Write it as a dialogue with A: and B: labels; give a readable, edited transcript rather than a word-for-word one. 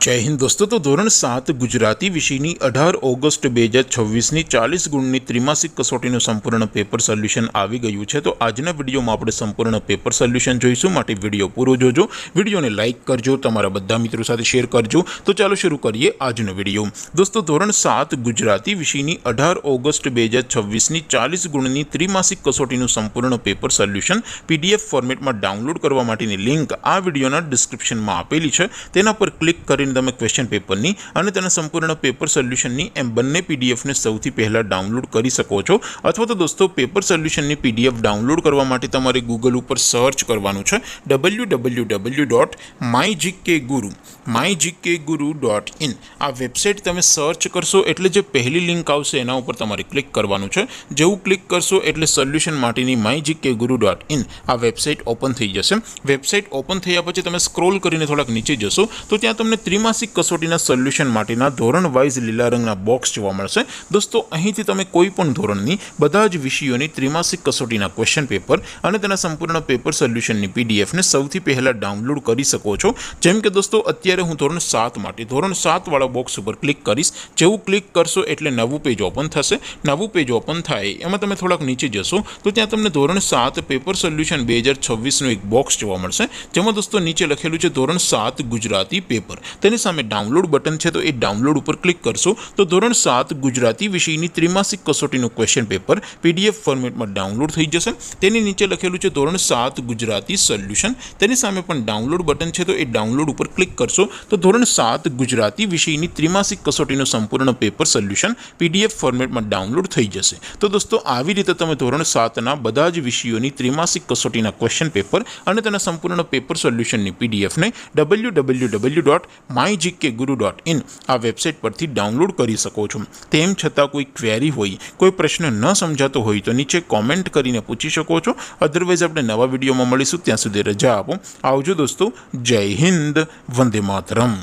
A: जय हिंद दोस्तों। तो धोरण 7 गुजराती विषयनी 18 ऑगस्ट 2026 40 गुणनी त्रिमासिक कसोटीનું સંપૂર્ણ પેપર સોલ્યુશન આવી ગયું છે। તો આજના વિડીયોમાં આપણે સંપૂર્ણ પેપર સોલ્યુશન જોઈશું, માટે વિડીયો પૂરો જોજો, વિડીયોને લાઇક કરજો, તમારા બધા મિત્રો સાથે શેર કરજો। તો ચાલો શરૂ કરીએ આજનો વિડીયો। દોસ્તો ધોરણ 7 ગુજરાતી વિષયની 18 ઓગસ્ટ 2026 40 ગુણની ત્રિમાસિક कसोटीનું સંપૂર્ણ પેપર સોલ્યુશન પીડીએફ ફોર્મેટમાં ડાઉનલોડ કરવા માટેની લિંક આ વિડીયોના ડિસ્ક્રિપ્શનમાં આપેલી છે। તેના પર ક્લિક કરીને તમે ક્વેશ્ચન પેપરની અને તેના સંપૂર્ણ પેપર સોલ્યુશનની એમ બંને પીડીએફને સૌથી પહેલાં ડાઉનલોડ કરી શકો છો। અથવા તો દોસ્તો પેપર સોલ્યુશનની પીડીએફ ડાઉનલોડ કરવા માટે તમારે ગૂગલ ઉપર સર્ચ કરવાનું છે www.mygkguru.in। આ વેબસાઇટ તમે સર્ચ કરશો એટલે જે પહેલી લિંક આવશે એના ઉપર તમારે ક્લિક કરવાનું છે। જેવું ક્લિક કરશો એટલે સોલ્યુશન માટેની mygkguru.in આ વેબસાઇટ ઓપન થઈ જશે। વેબસાઇટ ઓપન થયા પછી તમે સ્ક્રોલ કરીને થોડાક નીચે જશો તો ત્યાં તમને ત્રિમાસિક कसोटीના સોલ્યુશન માટેના ધોરણ વાઇઝ લીલા રંગના બોક્સ જોવા મળશે। દોસ્તો અહીંથી તમે કોઈ પણ ધોરણની બધા જ વિષયોની ત્રિમાસિક कसोटीના ક્વેશ્ચન પેપર અને તેના સંપૂર્ણ પેપર સોલ્યુશનની પીડીએફને સૌથી પહેલાં ડાઉનલોડ કરી શકો છો। જેમ કે દોસ્તો અત્યારે હું ધોરણ 7 માટે ધોરણ 7 વાળા બોક્સ ઉપર ક્લિક કરીશ। જેવું ક્લિક કરશો એટલે નવું પેજ ઓપન થશે। નવું પેજ ઓપન થાય એમાં તમે થોડાક નીચે જશો તો ત્યાં તમને ધોરણ 7 પેપર સોલ્યુશન 2026નું એક બોક્સ જોવા મળશે, જેમાં દોસ્તો નીચે લખેલું છે ધોરણ 7 ગુજરાતી પેપર। તેની સામે ડાઉનલોડ બટન છે, તો એ ડાઉનલોડ ઉપર ક્લિક કરશો તો ધોરણ 7 ગુજરાતી વિષયની ત્રિમાસિક कसोटीનું ક્વેશ્ચન પેપર પીડીએફ ફોર્મેટમાં ડાઉનલોડ થઈ જશે। તેની નીચે લખેલું છે ધોરણ 7 ગુજરાતી સોલ્યુશન, તેની સામે પણ ડાઉનલોડ બટન છે, તો એ ડાઉનલોડ ઉપર ક્લિક કરશો તો ધોરણ 7 ગુજરાતી વિષયની ત્રિમાસિક कसोटीનું સંપૂર્ણ પેપર સોલ્યુશન પીડીએફ ફોર્મેટમાં ડાઉનલોડ થઈ જશે। તો દોસ્તો આવી રીતે તમે ધોરણ 7ના બધા જ વિષયોની ત્રિમાસિક कसोटीના ક્વેશ્ચન પેપર અને તેના સંપૂર્ણ પેપર સોલ્યુશનની પીડીએફને www.mygkguru.in આ વેબસાઇટ પરથી ડાઉનલોડ કરી શકો છો। તેમ છતાં કોઈ ક્વેરી હોય, કોઈ પ્રશ્ન ન સમજાતો હોય તો નીચે કોમેન્ટ કરીને પૂછી શકો છો। અધરવાઇઝ આપણે નવા વિડીયોમાં મળીશું, ત્યાં સુધી રજા આપો। આવજો દોસ્તો, જય હિન્દ, વંદે માતરમ।